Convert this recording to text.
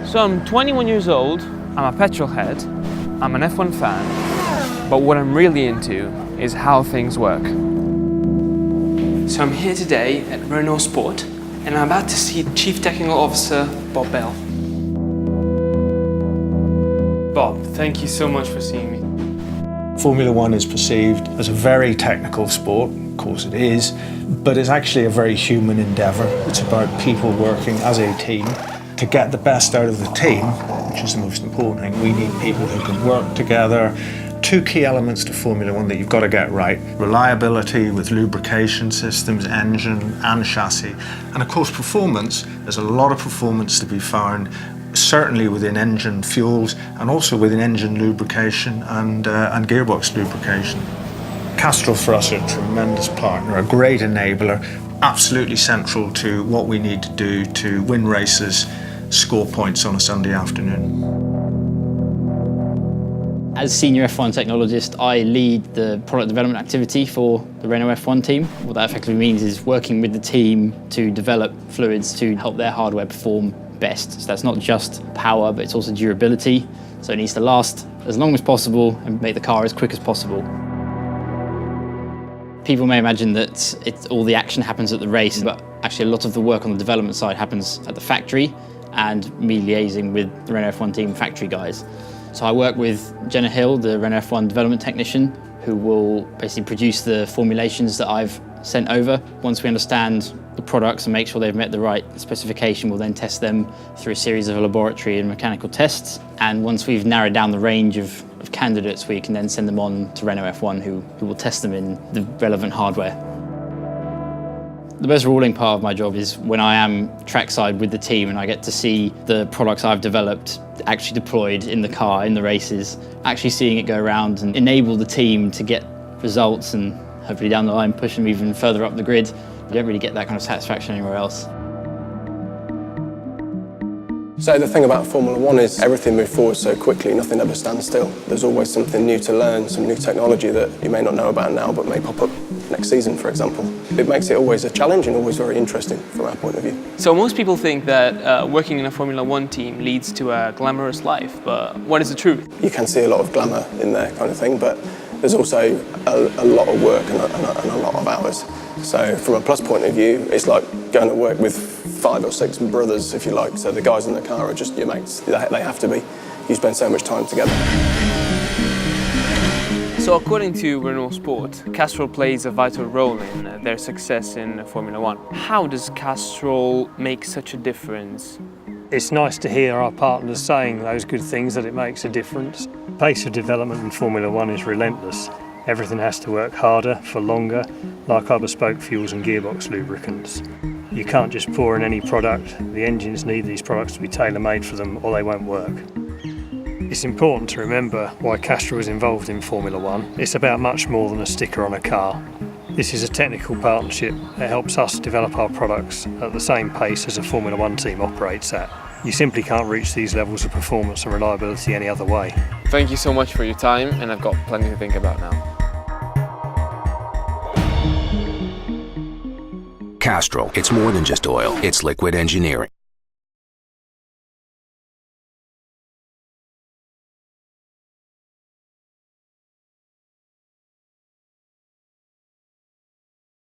So I'm 21 years old, I'm a petrol head, I'm an F1 fan, but what I'm really into is how things work. So I'm here today at Renault Sport, and I'm about to see Chief Technical Officer Bob Bell. Bob, thank you so much for seeing me. Formula One is perceived as a very technical sport, of course it is, but it's actually a very human endeavour. It's about people working as a team to get the best out of the team, which is the most important thing. We need people who can work together. Two key elements to Formula One that you've got to get right: reliability with lubrication systems, engine and chassis, and of course performance. There's a lot of performance to be found, certainly within engine fuels and also within engine lubrication and gearbox lubrication. Castrol for us are a tremendous partner, a great enabler, absolutely central to what we need to do to win races, score points on a Sunday afternoon. As Senior F1 Technologist, I lead the product development activity for the Renault F1 team. What that effectively means is working with the team to develop fluids to help their hardware perform best. So that's not just power, but it's also durability. So it needs to last as long as possible and make the car as quick as possible. People may imagine that all the action happens at the race, but actually a lot of the work on the development side happens at the factory and me liaising with the Renault F1 team factory guys. So I work with Jenna Hill, the Renault F1 development technician, who will basically produce the formulations that I've sent over. Once we understand the products and make sure they've met the right specification, we'll then test them through a series of laboratory and mechanical tests. And once we've narrowed down the range of candidates, we can then send them on to Renault F1, who will test them in the relevant hardware. The most rewarding part of my job is when I am trackside with the team and I get to see the products I've developed actually deployed in the car, in the races, actually seeing it go around and enable the team to get results and hopefully down the line push them even further up the grid. You don't really get that kind of satisfaction anywhere else. So the thing about Formula One is everything moves forward so quickly, nothing ever stands still. There's always something new to learn, some new technology that you may not know about now but may pop up next season, for example. It makes it always a challenge and always very interesting from our point of view. So most people think that working in a Formula One team leads to a glamorous life, but what is the truth? You can see a lot of glamour in there kind of thing, but there's also a lot of work and a lot of hours. So from a plus point of view, it's like going to work with 5 or 6 brothers, if you like. So the guys in the car are just your mates. They have to be. You spend so much time together. So according to Renault Sport, Castrol plays a vital role in their success in Formula One. How does Castrol make such a difference? It's nice to hear our partners saying those good things, that it makes a difference. The pace of development in Formula One is relentless. Everything has to work harder for longer, like our bespoke fuels and gearbox lubricants. You can't just pour in any product. The engines need these products to be tailor-made for them or they won't work. It's important to remember why Castrol is involved in Formula One. It's about much more than a sticker on a car. This is a technical partnership that helps us develop our products at the same pace as a Formula One team operates at. You simply can't reach these levels of performance and reliability any other way. Thank you so much for your time, and I've got plenty to think about now. Castrol, it's more than just oil, it's liquid engineering.